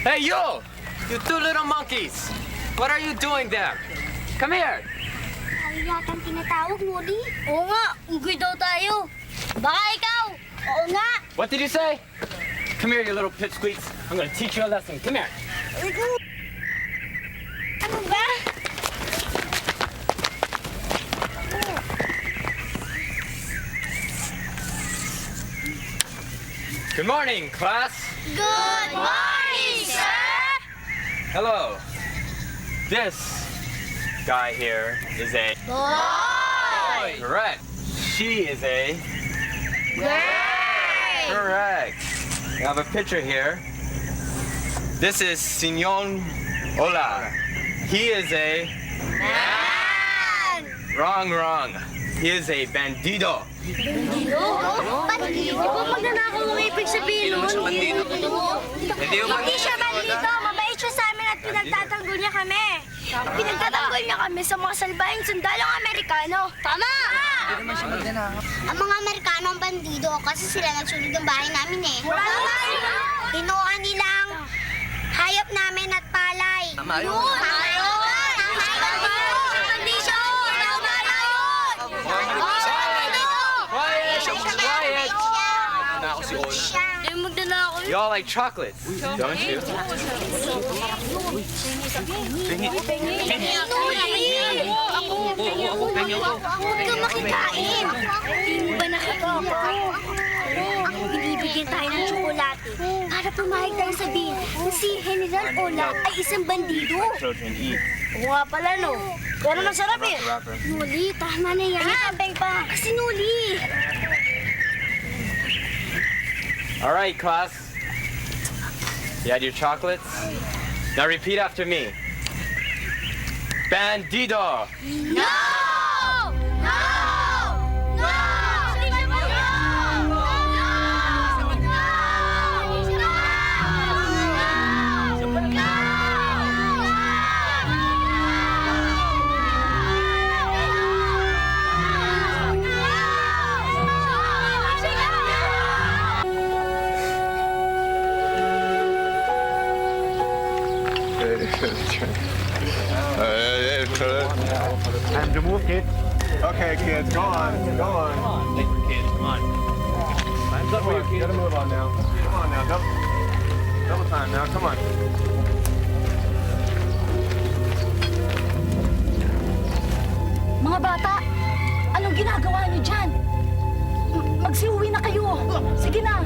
Hey, you two little monkeys! What are you doing there? Come here! Ay, yatang tinatawag, Woody. Oo nga, unggoy daw tayo. Baka ikaw. Oo nga. What did you say? Come here, you little pipsqueaks. I'm gonna teach you a lesson. Come here. Ano ba? Good morning, class. Good morning, sir! Hello. This guy here is a... Boy! Correct. She is a... Girl! Correct. We have a picture here. This is Signon Ola. He is a... Man! Wrong. He is a bandido. Bandido? Bandido? Di ba magnanakaw ang ibig sabihin nun? Hindi siya bandido. Mabait siya sa amin at pinagtatanggol niya kami. Pinagtatanggol niya kami sa mga salbahing sundalong Amerikano. Tama! Ang mga Amerikano ang bandido kasi sila nagsunog ng bahay namin eh. Kinuha nilang hayop namin at palay. Tama yun. Tama yun. You all like chocolates, don't you? Huwag kang makitain. Hindi ba nakakapa? Binibigyan tayo ng tsokolate para pumayag tayo sabihin na si General Ola ay isang bandido. Children eat. Oo nga pala, no? Pero masarap eh. Nuli, tama na yan. Ay, pa. Kasi Nuli. All right, class. You had your chocolates? Now repeat after me. Bandido! No! No! No! Time to move, kids. Okay, kids, go on. Kids, come on. Time's up for you, kids. Gotta move on now. Come on now, double time now, come on. Mga bata, anong ginagawa niyo dyan? Magsiuwi na kayo. Sige na.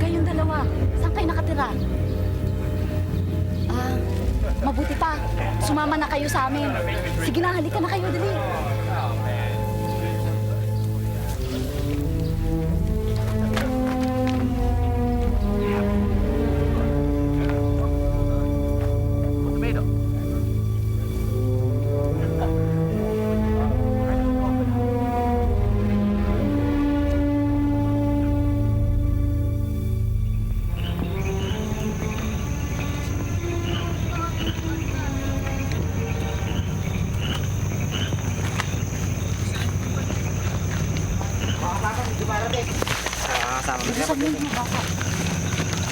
Kayong dalawa, saan kayo nakatira? Mabuti pa. Sumama na kayo sa amin. Sige na, halika na kayo, dali.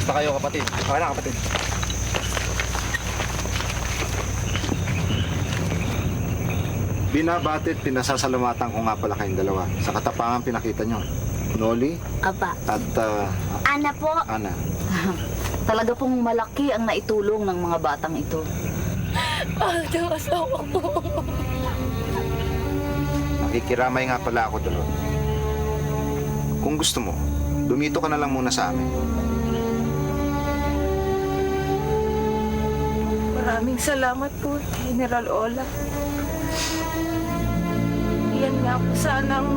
Basta kayo, kapatid. Okay na, kapatid. Binabatit, pinasasalamatan ko nga pala kayong dalawa sa katapangan pinakita nyo. Noli Aba, at Ana po. Ana. talaga pong malaki ang naitulong ng mga batang ito. Nakikiramay nga pala ako doon. Kung gusto mo, dumito ka na lang muna sa amin. Maraming salamat po, General Ola. Yan nga po sanang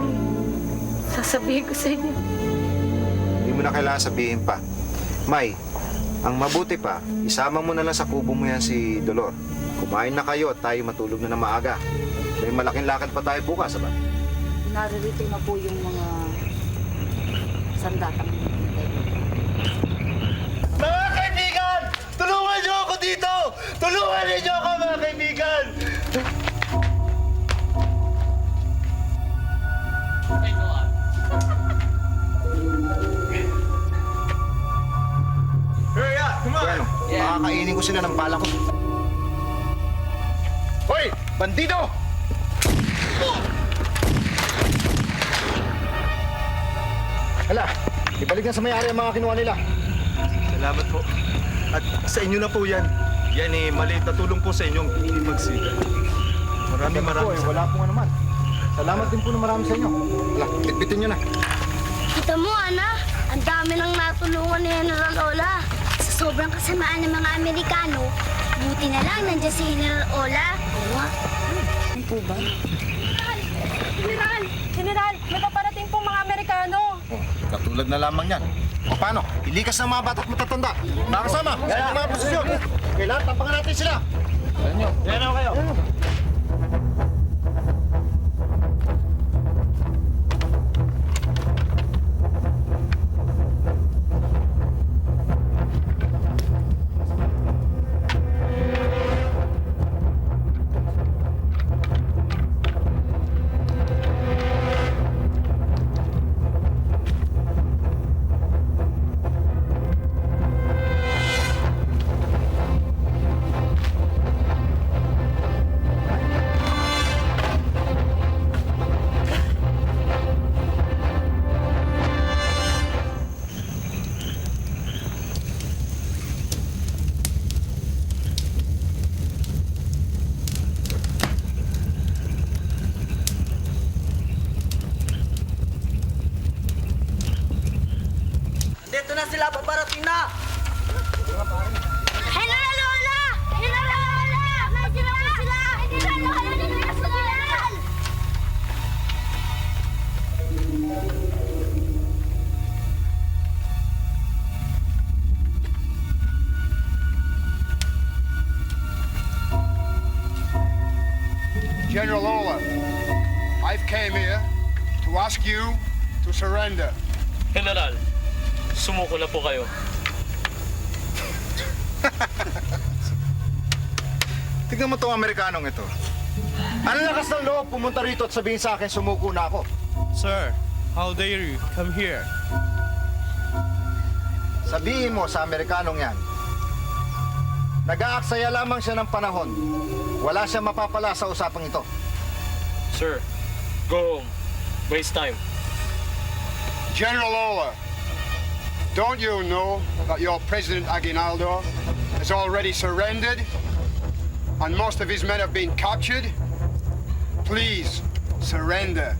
sasabihin ko sa inyo. Hindi mo na kailangan sabihin pa. May, ang mabuti pa, isama mo na lang sa kubo mo yan si Dolor. Kumain na kayo at tayo matulog na ng maaga. May malaking lakad pa tayo bukas, ba? Naririto na po yung mga sandatang. Mga kaibigan! Tulungan niyo ako dito! Tulungan niyo ako, mga kaibigan! Hurry up! Pakakainin ko sila ng bala ko. Hoy! Bandido! Hala, ibalik na sa may-ari ang mga kinuha nila. Salamat po. At sa inyo na po yan. Yan maliit na tulong po sa inyong himagsikan. Maraming Wala pong anuman. Salamat din po na marami sa inyo. Hala, bitbitin nyo na. Kita mo, Ana, ang dami nang natulungan ni General Ola. Sa sobrang kasamaan ng mga Amerikano, buti na lang nandiyan si General Ola. General, may paparating pong mga Amerikano. Oh, katulad na lamang yan. O paano? Ilikas ng mga bata't matatanda. Nakasama sa inyong mga posisyon. Kailangan tampakan natin sila. Ayan nyo. Yan ako kayo. Dito na sila, paparating na! General Ola! General Ola! Nandiyan na po sila! General Ola! Nandiyan na po sila! General Ola, I've came here to ask you to surrender. General, sumuko na po kayo. Tignan mo itong Amerikanong ito. Ano lakas ng loob pumunta rito at sabihin sa akin sumuko na ako? Sir, how dare you come here? Sabihin mo sa Amerikanong yan, nag-aaksaya lamang siya ng panahon. Wala siyang mapapala sa usapang ito. Sir, go home. Waste time. General Ola, don't you know that your President Aguinaldo has already surrendered and most of his men have been captured? Please, surrender.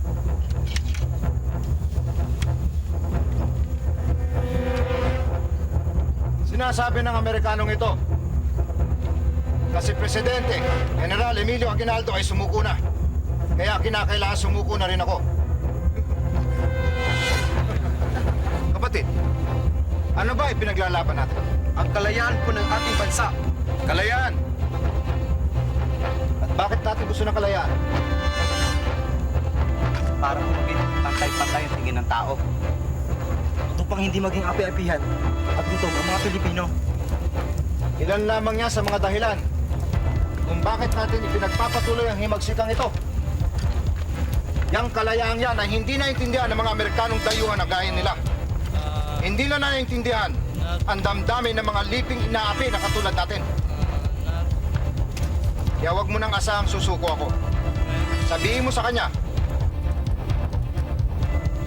Sinasabi ng Amerikanong ito na si Presidente General Emilio Aguinaldo ay sumuko na. Kaya kinakailangan sumuko na rin ako. Kapatid, ano ba ipinaglalaban natin? Ang kalayaan po ng ating bansa. Kalayaan! At bakit natin gusto ng kalayaan? Para po maging pantay-pantay ang tingin ng tao. Ito pang hindi maging api-apihan at gutom ang mga Pilipino. Ilan lamang niya sa mga dahilan kung bakit natin ipinagpapatuloy ang himagsikang ito. Yang kalayaan yan ay hindi naintindihan ng mga Amerikanong dayuhan na gaya nila. Hindi na naintindihan ang damdamin ng mga liping inaapi na katulad natin. Kaya huwag mo nang asahang susuko ako. Sabihin mo sa kanya,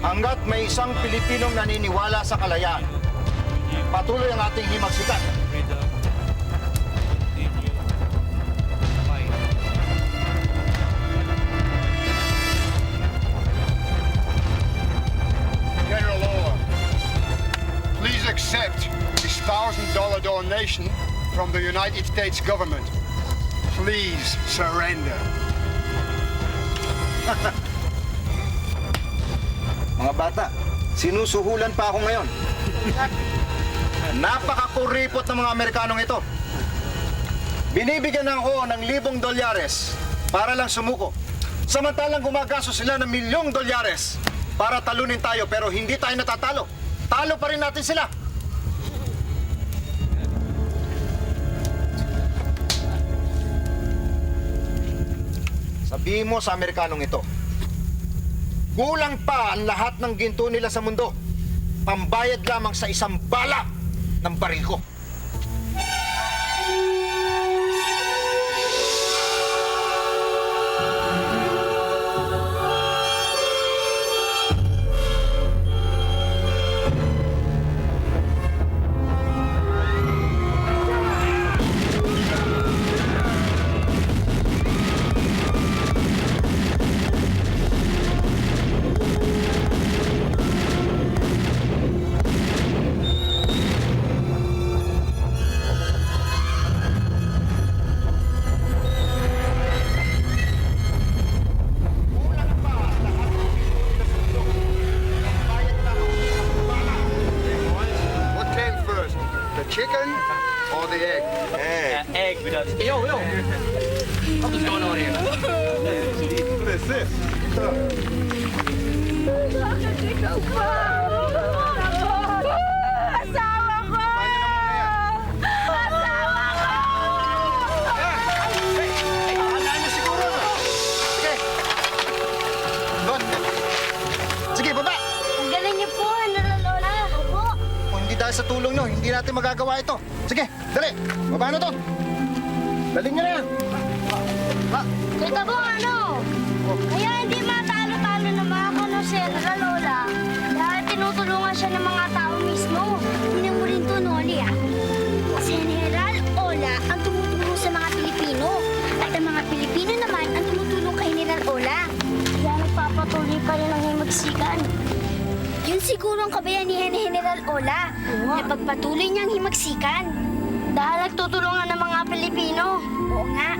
hanggat may isang Pilipinong naniniwala sa kalayaan, patuloy ang ating himagsikan. General Ola, please accept this $1,000 donation from the United States government. Please surrender. Mga bata, sinusuhulan pa ako ngayon. Napakakuripot ng mga Amerikanong ito. Binibigyan ako ng $1,000 para lang sumuko. Samantalang gumagasto sila ng $1,000,000 para talunin tayo pero hindi tayo natatalo. Talo pa rin natin sila. Sabihin mo sa Amerikanong ito, kulang pa ang lahat ng ginto nila sa mundo. Pambayad lamang sa isang bala ng baril ko. chicken or the egg? Egg without... Yo! What's going on here? Asawa ko! Asawa ko! Sige, baba! Ang galing niyo po, General Lola. Opo. Kung hindi dahil sa tulong nyo, hindi natin magagawa ito. Sige, dali! Baba na to! Daling nyo na yan! Kita po ano? Kaya hindi matalo-talo ng mga kuno si General Lola. Dahil tinutulungan siya ng mga tao mismo. Hindi mo rin to, Noli, ah. Si General Ola ang tumutulong sa mga Pilipino. At ang mga Pilipino naman ang tumutulong kay General Ola. Kaya nagpapatuloy pa rin ang himagsikan. Yun siguro ang kabayanihan ni General Ola na pagpatuloy niyang himagsikan. Dahil nagtutulungan ng mga Pilipino. Oo nga.